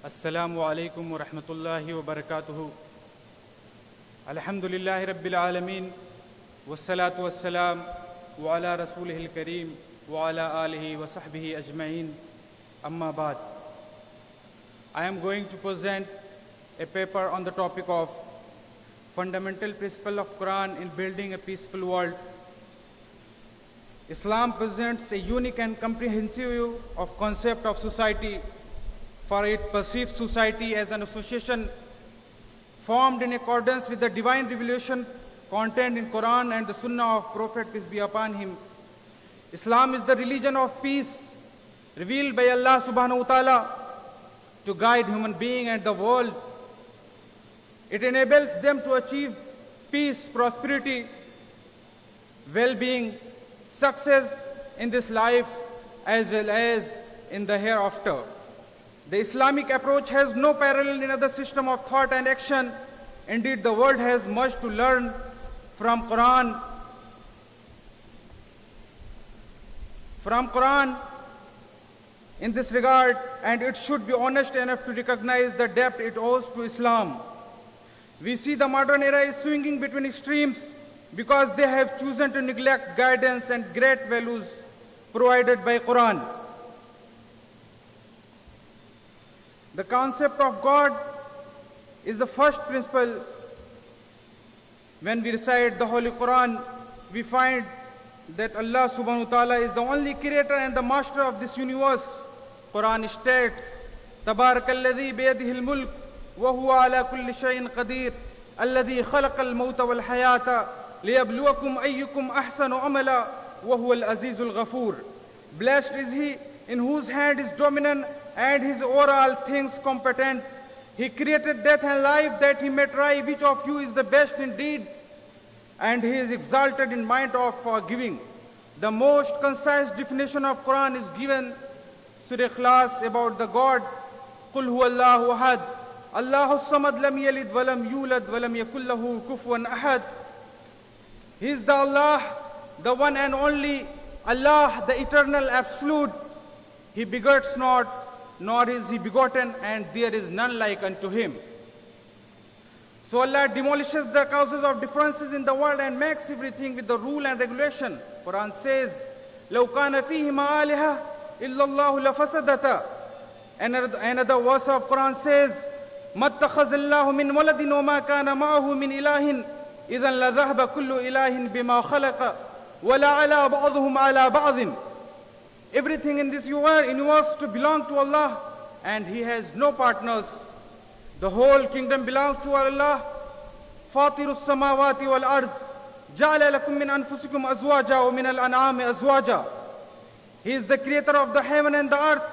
Assalamu alaikum wa rahmatullahi wa barakatuhu. Alhamdulillahi Rabbil Alameen. Wassalatu wassalam wa ala rasulihil kareem wa ala alihi wa sahbihi ajma'in. Amma ba'd. I am going to present a paper on the topic of fundamental principle of Quran in building a peaceful world. Islam presents a unique and comprehensive view of concept of society, for it perceives society as an association formed in accordance with the divine revelation contained in Quran and the Sunnah of Prophet, peace be upon him. Islam is the religion of peace revealed by Allah subhanahu wa ta'ala to guide human being and the world. It enables them to achieve peace, prosperity, well-being, success in this life as well as in the hereafter. The Islamic approach has no parallel in other system of thought and action. Indeed, the world has much to learn from Quran. In this regard, and it should be honest enough to recognize the debt it owes to Islam. We see the modern era is swinging between extremes because they have chosen to neglect guidance and great values provided by Quran. The concept of God is the first principle. When we recite the Holy Quran, we find that Allah subhanahu wa ta'ala is the only creator and the master of this universe. Quran states, Tabarakalladhi biyadihil mulk wa huwa ala kulli shayin qadir alladhi khalaqal mawta wal hayata liyabluwakum ayyukum ahsanu amala wa huwa al-azizul ghafur. Blessed is he in whose hand is dominion and his over all things competent. He created death and life that he may try which of you is the best indeed, and he is exalted in mind of forgiving. The most concise definition of Quran is given Surah Ikhlas about the God. Qul huwa Allahu ahad, Allahu samad, lam yalid walam yulad walam yakul lahu kufuwan ahad. He is the Allah, the one and only Allah, the eternal absolute. He begets not, nor is he begotten, and there is none like unto him. So Allah demolishes the causes of differences in the world and makes everything with the rule and regulation. Quran says, لَوْ كَانَ فِيهِمَا آلِهَةٌ إِلَّا اللَّهُ لَفَسَدَتَا. Another verse of Quran says, مَا اتَّخَذَ اللَّهُ مِنْ وَلَدٍ وَمَا كَانَ مَعَهُ مِنْ إِلَٰهٍ إِذًا لَذَهَبَ كُلُّ إِلَٰهٍ بِمَا خَلَقَ وَلَعَلَى بَعْضُهُمْ عَلَى بَعْضٍ. Everything in this universe to belong to Allah, and he has no partners. The whole kingdom belongs to Allah. فاطر السماوات والأرض جعل لكم من أنفسكم أزواجا ومن الأنعام أزواجا. He is the creator of the heaven and the earth.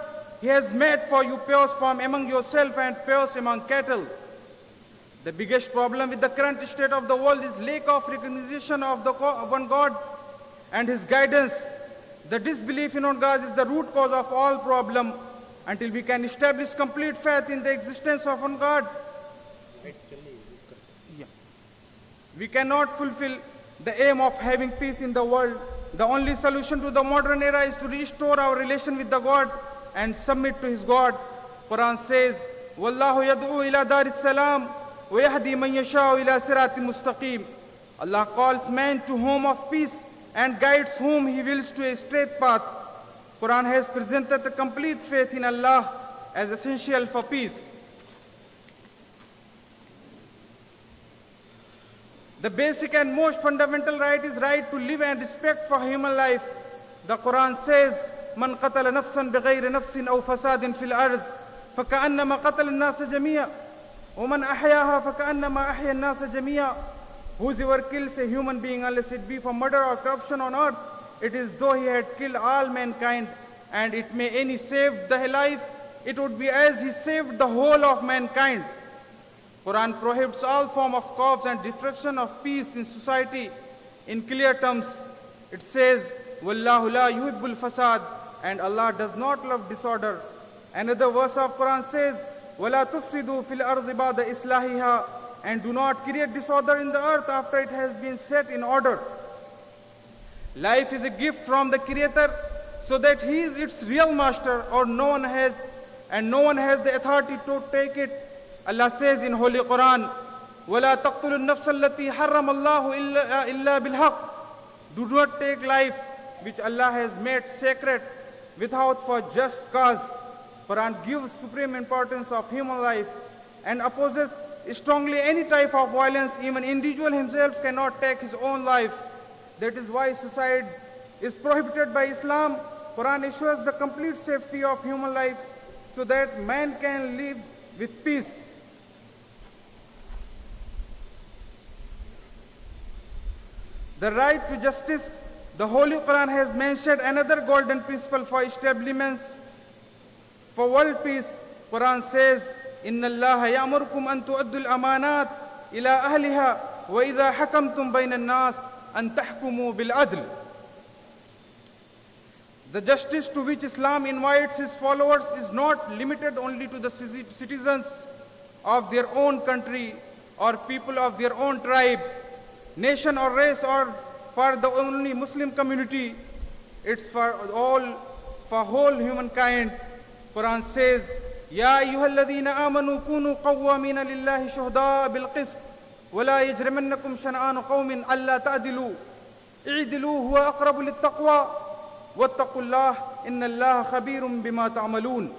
He has made for you pairs from among yourself and pairs among cattle. The biggest problem with the current state of the world is lack of recognition of the one God and his guidance. The disbelief in one God is the root cause of all problem. Until we can establish complete faith in the existence of one God, we cannot fulfill the aim of having peace in the world. The only solution to the modern era is to restore our relation with the God and submit to his God. Quran says, Wallahu yad'u ila daris salam wa yahdi man yasha'u ila siratin mustaqim. Allah calls man to home of peace and guides whom he wills to a straight path. Quran has presented the complete faith in Allah as essential for peace. The basic and most fundamental right is right to live and respect for human life. The Quran says, Man qatala nafsan bighayri nafsin aw fasadin fil arz, faka'annama qatala an-nasa jami'a, wa man ahyaha faka'annama ahya an-nasa jami'a. Whosoever kills a human being unless it be for murder or corruption on earth, it is though he had killed all mankind, and it may any saved the life, it would be as he saved the whole of mankind. Quran prohibits all form of cause and destruction of peace in society. In clear terms, it says, Wallahu la yuhibbul fasad, and Allah does not love disorder. Another verse of Quran says, Wala tufsidu fil ardi ba'da islahiha, and do not create disorder in the earth after it has been set in order. Life is a gift from the Creator, so that he is its real master, or no one has and no one has the authority to take it. Allah says in Holy Quran, وَلَا تَقْتُلُوا النَّفْسَ الَّتِي حَرَّمَ اللَّهُ إِلَّا بِالْحَقِّ. Do not take life which Allah has made sacred without for just cause. Quran gives supreme importance of human life and opposes strongly any type of violence. Even individual himself cannot take his own life. That is why suicide is prohibited by Islam. Quran assures the complete safety of human life so that man can live with peace. The right to justice. The Holy Quran has mentioned another golden principle for establishments for world peace. Quran says, إِنَّ اللَّهَ يَأْمُرُكُمْ أَن تُؤَدُّوا الْأَمَانَاتِ إِلَىٰ أَهْلِهَا وَإِذَا حَكَمْتُمْ بَيْنَ النَّاسِ أَن تَحْكُمُوا بِالْعَدْلِ. The justice to which Islam invites his followers is not limited only to the citizens of their own country or people of their own tribe, nation or race, or for the only Muslim community. It's for whole humankind. Quran says, يَا أَيُّهَا الَّذِينَ آمَنُوا كُونُوا قَوَّامِينَ لِلَّهِ شُهَدَاءَ بِالْقِسْطِ وَلَا يَجْرِمَنَّكُمْ شَنَآنُ قَوْمٍ أَلَّا تَعْدِلُوا اعْدِلُوا هُوَ أَقْرَبُ لِلتَّقْوَى وَاتَّقُوا اللَّهَ إِنَّ اللَّهَ خَبِيرٌ بِمَا تَعْمَلُونَ.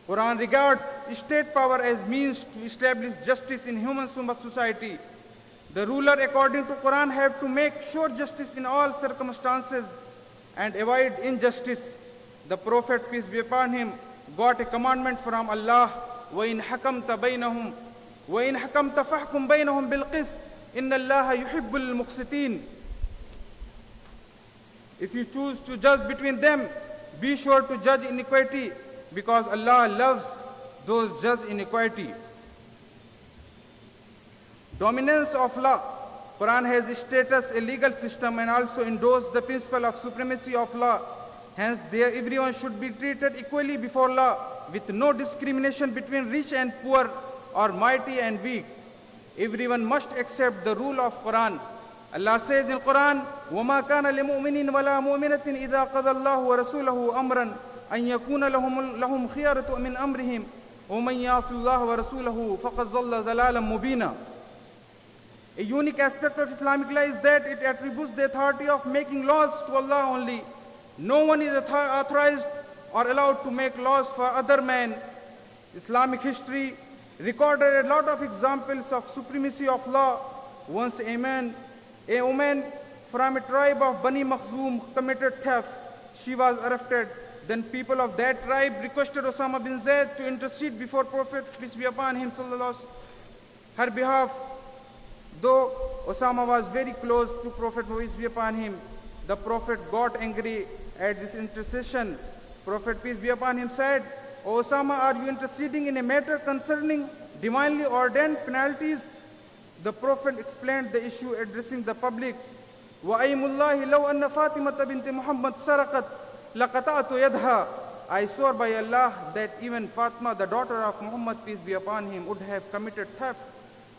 Quran regards state power as means to establish justice in human society. The ruler, according to Quran, have to make sure justice in all circumstances and avoid injustice. The Prophet, peace be upon him, got a commandment from Allah, وَإِنْ حَكَمْتَ فَحْكُمْ بَيْنَهُمْ بِالْقِسْطِ إِنَّ اللَّهَ يُحِبُّ الْمُقْسِطِينَ. If you choose to judge between them, be sure to judge in equity, because Allah loves those judge in equity. Dominance of law. Quran has stated a legal system and also endorsed the principle of supremacy of law. Hence, everyone should be treated equally before law, with no discrimination between rich and poor or mighty and weak. Everyone must accept the rule of Quran. Allah says in Quran, وَمَا كَانَ لِمُؤْمِنٍ وَلَا مُؤْمِنَةٍ إِذَا قَضَى اللَّهُ وَرَسُولَهُ أَمْرًا أَن يَكُونَ لَهُمْ خِيَرَةٌ مِنْ أَمْرِهِمْ وَمَنْ يَعْصِ اللَّهَ وَرَسُولَهُ فَقَدْ ضَلَّ ضَلَالًا مُبِينًا. A unique aspect of Islamic law is that it attributes the authority of making laws to Allah only. No one is authorized or allowed to make laws for other men. Islamic history recorded a lot of examples of supremacy of law. Once a woman from a tribe of Bani Makhzum committed theft. She was arrested. Then people of that tribe requested Osama bin Zayd to intercede before Prophet, peace be upon him, her behalf. Though Osama was very close to Prophet, peace be upon him, the Prophet got angry at this intercession. Prophet, peace be upon him, said, "O Osama, are you interceding in a matter concerning divinely ordained penalties?" The Prophet explained the issue, addressing the public. وَأَيْمُ اللَّهِ لَوْ أَنَّ فَاطِمَةَ بِنْتِ مُحَمَّدٍ سَرَقَتْ لَقَطَعْتُ يَدْهَا. I swear by Allah that even Fatima, the daughter of Muhammad, peace be upon him, would have committed theft,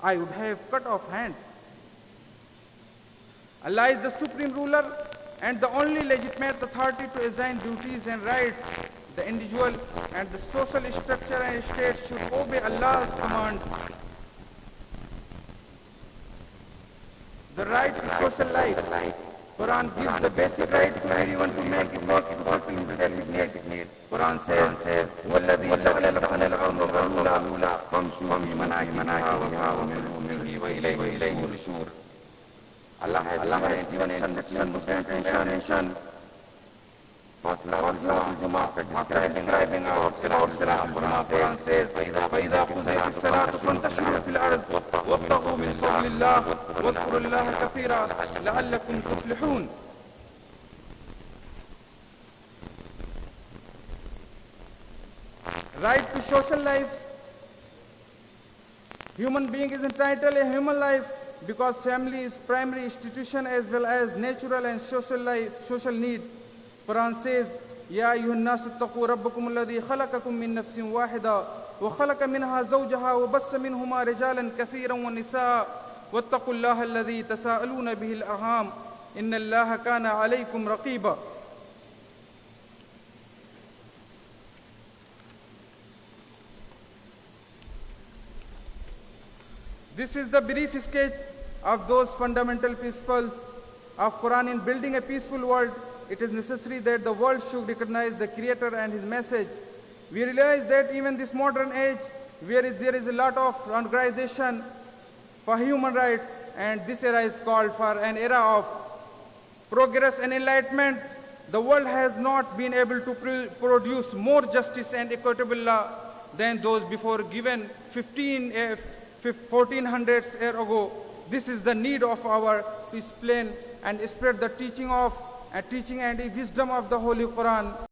I would have cut off hand. Allah is the supreme ruler and the only legitimate authority to assign duties and rights. The individual and the social structure and state should obey Allah's command. The right to social life. Quran gives the basic right to everyone to make it fulfill his basic need. Quran says, وَالَّذِي جَعَلَ لَكُمُ الْأَرْضَ ذَلُولًا فَامْشُوا فِي مَنَاكِبِهَا وَكُلُوا وَإِلَيْهِ النُّشُورُ. Allah has given instruction to that nation. First love after describing our Salah. Quran says, فَإِذَا قُضِيَتِ الصَّلَاةُ فَانْتَشِرُوا فِي الْأَرْضِ وَابْتَغُوا مِنْ فَضْلِ اللَّهِ وَاذْكُرُوا اللَّهَ كَثِيرًا لَعَلَّكُمْ تُفْلِحُونَ. Right to social life. Human being is entitled to a human life because family is primary institution as well as natural and social need. Quran says, يا أيها الناس اتقوا ربكم الذي خلقكم من نفس واحدة وخلق منها زوجها وبث منهما رجالا كثيرا ونساء واتقوا الله الذي تساءلون به الأرحام إن الله كان عليكم رقيبا. This is the brief sketch of those fundamental principles of Quran. In building a peaceful world, it is necessary that the world should recognize the Creator and His message. We realize that even this modern age, where there is a lot of organization for human rights, and this era is called for an era of progress and enlightenment, the world has not been able to produce more justice and equitable law than those before given 1400s years ago. This is the need of our to explain and spread the teaching and wisdom of the Holy Quran.